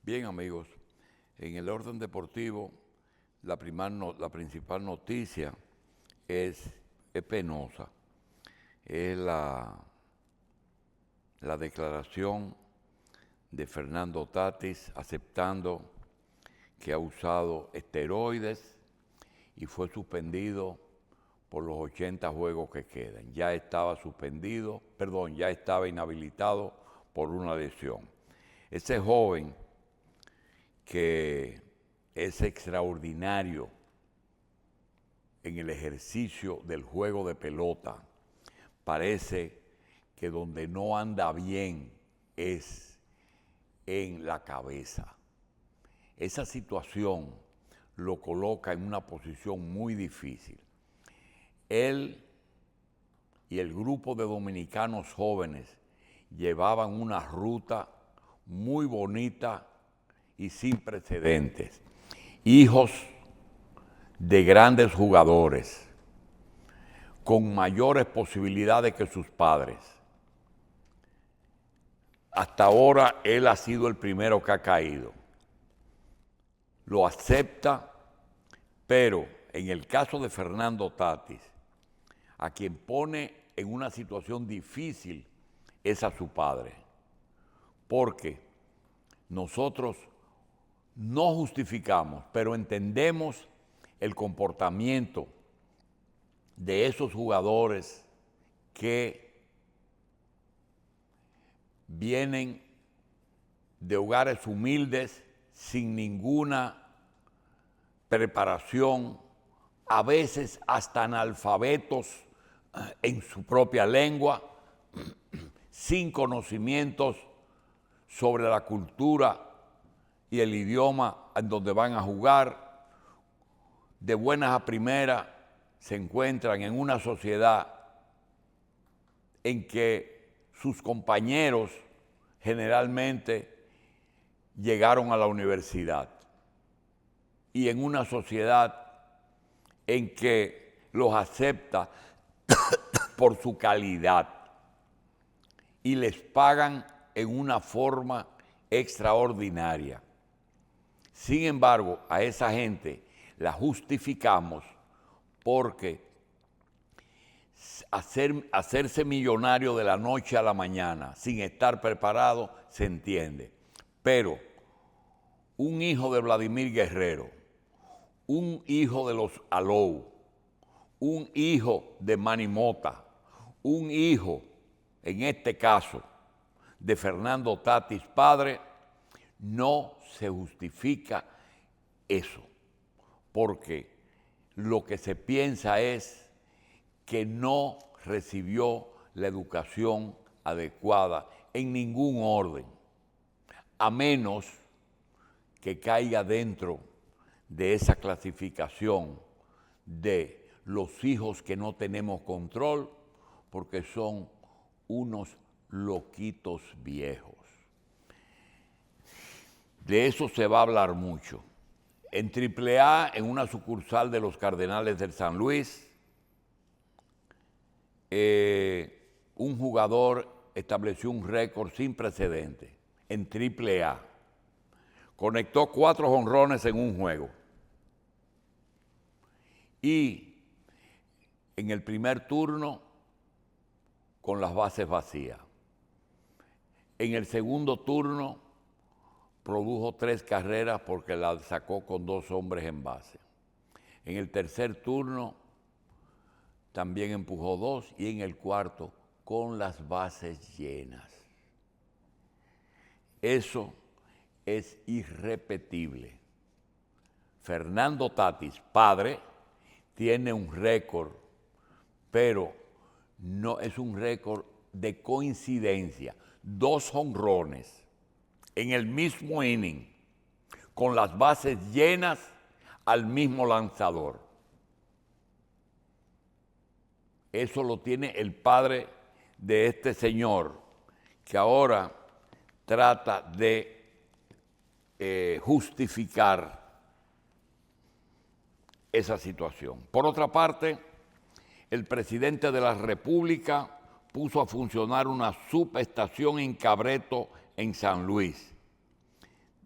Bien, amigos, en el orden deportivo, la principal noticia es penosa. Es la declaración de Fernando Tatis aceptando que ha usado esteroides y fue suspendido por los 80 juegos que quedan. Ya estaba inhabilitado por una lesión. Ese joven que es extraordinario en el ejercicio del juego de pelota, parece que donde no anda bien es en la cabeza. Esa situación lo coloca en una posición muy difícil. Él y el grupo de dominicanos jóvenes llevaban una ruta muy bonita y sin precedentes. Hijos de grandes jugadores, con mayores posibilidades que sus padres. Hasta ahora él ha sido el primero que ha caído. Lo acepta, pero en el caso de Fernando Tatis, a quien pone en una situación difícil es a su padre, porque nosotros no justificamos, pero entendemos el comportamiento de esos jugadores que vienen de hogares humildes, sin ninguna preparación, a veces hasta analfabetos en su propia lengua, sin conocimientos sobre la cultura y el idioma en donde van a jugar. De buenas a primeras se encuentran en una sociedad en que sus compañeros generalmente llegaron a la universidad, y en una sociedad en que los acepta por su calidad y les pagan en una forma extraordinaria. Sin embargo, a esa gente la justificamos porque hacerse millonario de la noche a la mañana sin estar preparado se entiende. Pero un hijo de Vladimir Guerrero, un hijo de los Alou, un hijo de Manny Mota, un hijo, en este caso, de Fernando Tatis padre, no se justifica eso, porque lo que se piensa es que no recibió la educación adecuada en ningún orden, a menos que caiga dentro de esa clasificación de los hijos que no tenemos control porque son unos loquitos viejos. De eso se va a hablar mucho. En AAA, en una sucursal de los Cardenales del San Luis, un jugador estableció un récord sin precedentes en AAA. Conectó 4 jonrones en un juego. Y en el primer turno, con las bases vacías. En el segundo turno, produjo 3 carreras porque la sacó con 2 hombres en base. En el tercer turno, también empujó 2, y en el cuarto, con las bases llenas. Eso es irrepetible. Fernando Tatis, padre, tiene un récord, pero no es un récord de coincidencia. 2 jonrones en el mismo inning, con las bases llenas al mismo lanzador. Eso lo tiene el padre de este señor, que ahora trata de justificar esa situación. Por otra parte, el presidente de la República puso a funcionar una subestación en Cabreto, en San Luis,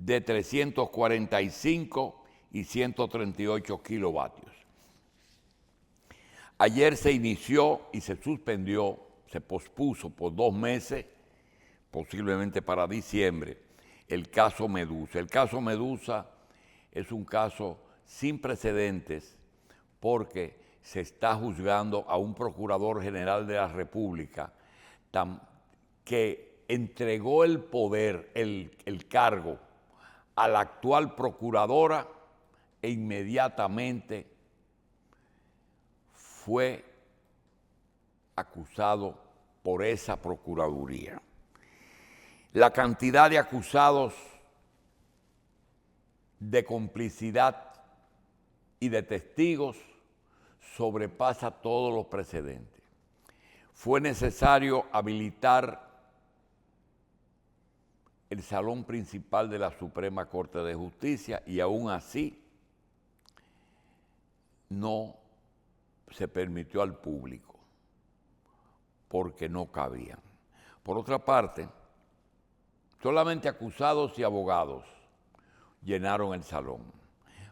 de 345 y 138 kilovatios. Ayer se inició y se suspendió, se pospuso por 2 meses, posiblemente para diciembre, el caso Medusa. El caso Medusa es un caso sin precedentes porque se está juzgando a un procurador general de la República que entregó el poder, el cargo, a la actual procuradora e inmediatamente fue acusado por esa procuraduría. La cantidad de acusados de complicidad y de testigos sobrepasa todos los precedentes. Fue necesario habilitar el salón principal de la Suprema Corte de Justicia y aún así no se permitió al público porque no cabían. Por otra parte, solamente acusados y abogados llenaron el salón.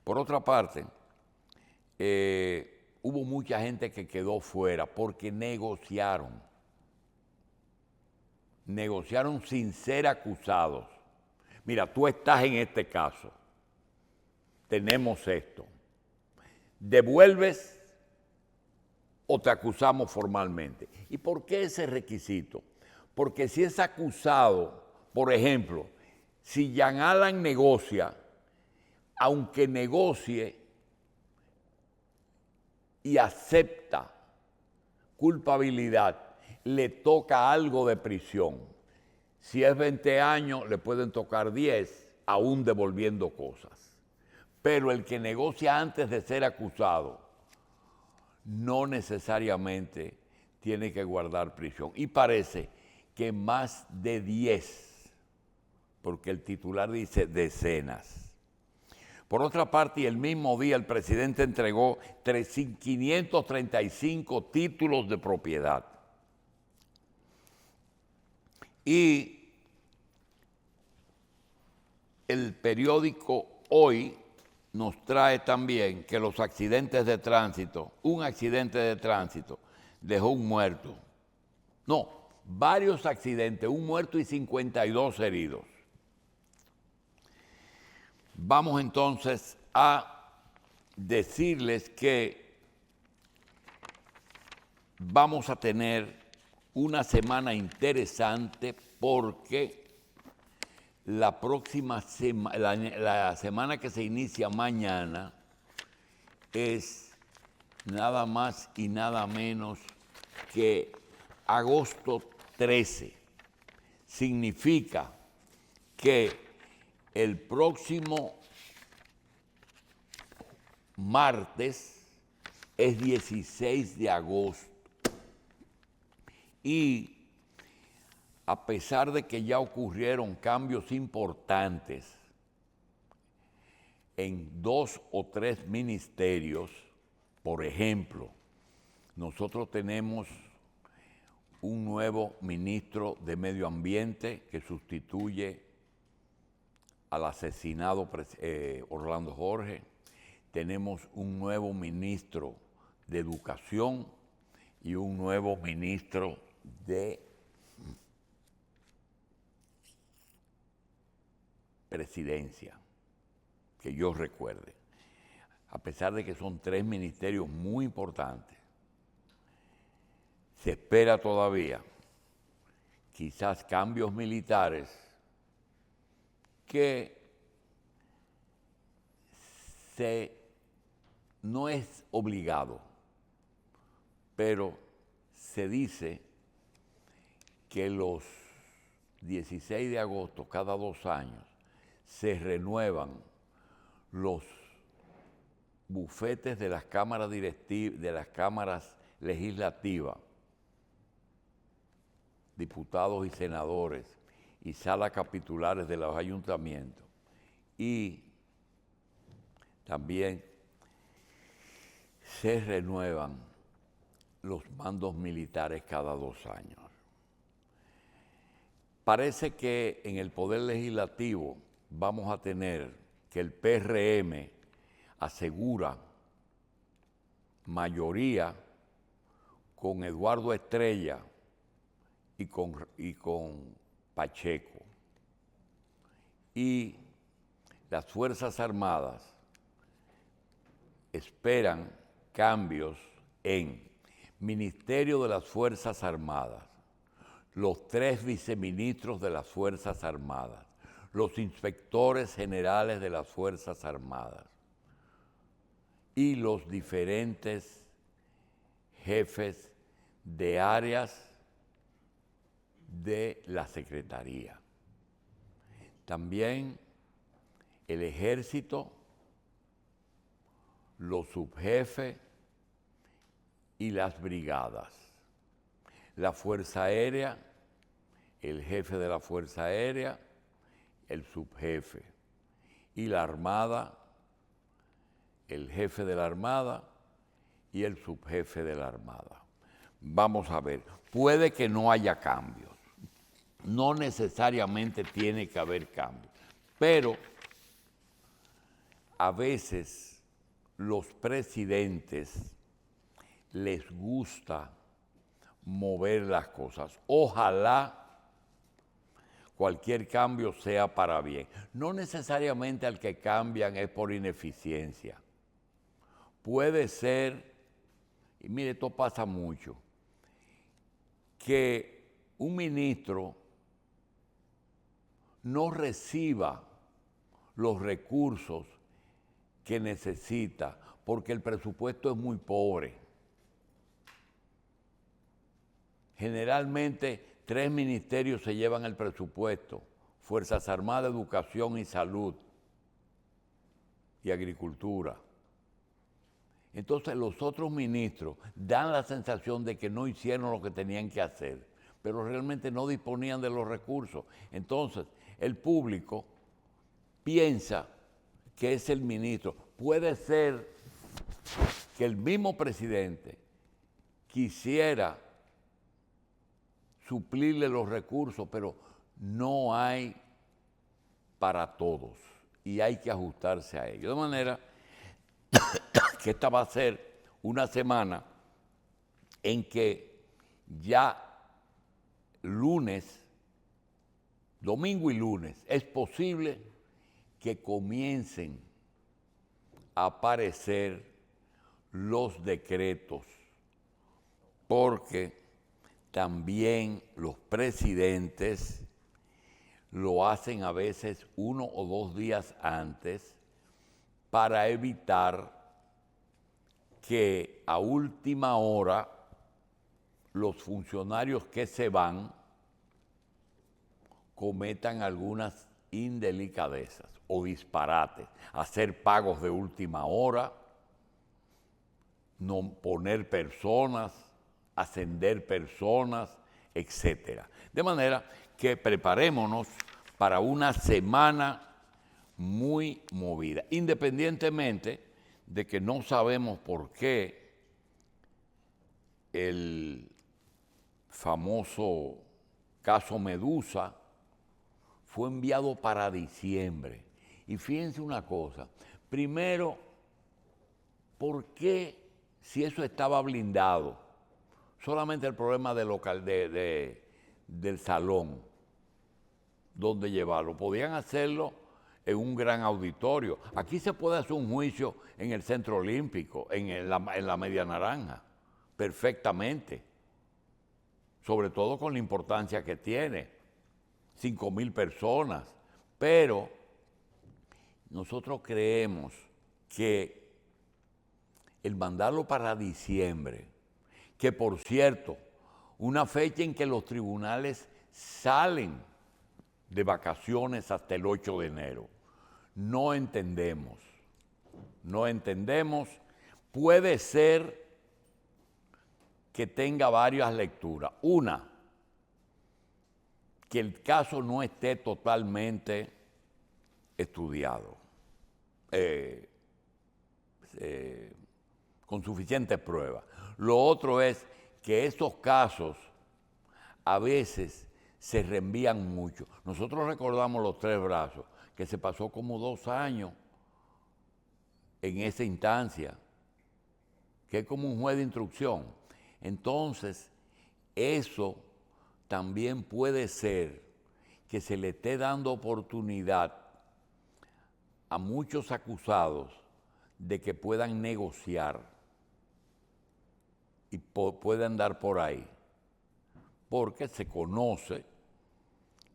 Por otra parte, hubo mucha gente que quedó fuera porque negociaron sin ser acusados. Mira, tú estás en este caso, tenemos esto. ¿Devuelves o te acusamos formalmente? ¿Y por qué ese requisito? Porque si es acusado, por ejemplo, si Jean Alain negocia, aunque negocie y acepta culpabilidad, le toca algo de prisión. Si es 20 años, le pueden tocar 10, aún devolviendo cosas. Pero el que negocia antes de ser acusado no necesariamente tiene que guardar prisión. Y parece que más de 10, porque el titular dice decenas. Por otra parte, y el mismo día el presidente entregó 535 títulos de propiedad. Y el periódico Hoy nos trae también que los accidentes de tránsito, un accidente de tránsito dejó un muerto. No, varios accidentes, un muerto y 52 heridos. Vamos entonces a decirles que vamos a tener una semana interesante porque la próxima semana, la semana que se inicia mañana es nada más y nada menos que agosto 13. Significa que el próximo martes es 16 de agosto y a pesar de que ya ocurrieron cambios importantes en 2 o 3 ministerios, por ejemplo, nosotros tenemos un nuevo ministro de Medio Ambiente que sustituye al asesinado Orlando Jorge. Tenemos un nuevo ministro de Educación y un nuevo ministro de Presidencia, que yo recuerde. A pesar de que son 3 ministerios muy importantes, se espera todavía quizás cambios militares que no es obligado, pero se dice que los 16 de agosto, cada 2 años, se renuevan los bufetes de las cámaras directivas, de las cámaras legislativas, diputados y senadores, y salas capitulares de los ayuntamientos, y también se renuevan los mandos militares cada 2 años. Parece que en el Poder Legislativo vamos a tener que el PRM asegura mayoría con Eduardo Estrella y con Pacheco. Y las Fuerzas Armadas esperan cambios en Ministerio de las Fuerzas Armadas, los 3 viceministros de las Fuerzas Armadas, los inspectores generales de las Fuerzas Armadas y los diferentes jefes de áreas de la Secretaría. También el Ejército, los subjefes y las brigadas. La Fuerza Aérea, el jefe de la Fuerza Aérea, el subjefe. Y la Armada, el jefe de la Armada y el subjefe de la Armada. Vamos a ver, puede que no haya cambios. No necesariamente tiene que haber cambios. Pero a veces los presidentes les gusta mover las cosas. Ojalá cualquier cambio sea para bien. No necesariamente al que cambian es por ineficiencia. Puede ser, y mire, esto pasa mucho, que un ministro no reciba los recursos que necesita porque el presupuesto es muy pobre. Generalmente 3 ministerios se llevan el presupuesto: Fuerzas Armadas, Educación y Salud y Agricultura. Entonces los otros ministros dan la sensación de que no hicieron lo que tenían que hacer, pero realmente no disponían de los recursos. Entonces el público piensa que es el ministro. Puede ser que el mismo presidente quisiera suplirle los recursos, pero no hay para todos y hay que ajustarse a ello. De manera que esta va a ser una semana en que ya lunes, domingo y lunes, es posible que comiencen a aparecer los decretos, porque también los presidentes lo hacen a veces 1 o 2 días antes para evitar que a última hora los funcionarios que se van cometan algunas indelicadezas o disparates, hacer pagos de última hora, no poner personas, ascender personas, etc. De manera que preparémonos para una semana muy movida, independientemente de que no sabemos por qué el famoso caso Medusa fue enviado para diciembre. Y fíjense una cosa, primero, ¿por qué si eso estaba blindado? Solamente el problema del salón donde llevarlo. Podían hacerlo en un gran auditorio. Aquí se puede hacer un juicio en el Centro Olímpico, en la Media Naranja, perfectamente. Sobre todo con la importancia que tiene, 5,000 personas. Pero nosotros creemos que el mandarlo para diciembre, que por cierto, una fecha en que los tribunales salen de vacaciones hasta el 8 de enero, no entendemos. Puede ser que tenga varias lecturas. Una, que el caso no esté totalmente estudiado, con suficientes pruebas. Lo otro es que estos casos a veces se reenvían mucho. Nosotros recordamos los 3 brazos, que se pasó como 2 años en esa instancia, que es como un juez de instrucción. Entonces, eso también puede ser que se le esté dando oportunidad a muchos acusados de que puedan negociar y puedan dar por ahí, porque se conoce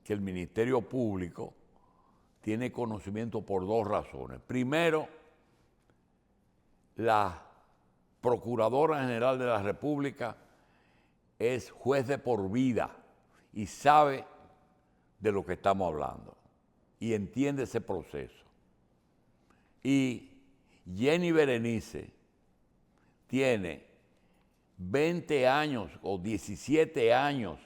que el Ministerio Público tiene conocimiento por 2 razones. Primero, la Procuradora General de la República es juez de por vida y sabe de lo que estamos hablando y entiende ese proceso. Y Jenny Berenice tiene 20 años o 17 años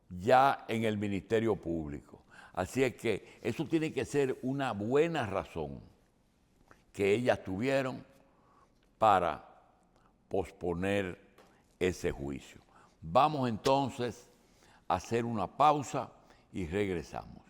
ya en el Ministerio Público. Así es que eso tiene que ser una buena razón que ellas tuvieron para posponer ese juicio. Vamos entonces a hacer una pausa y regresamos.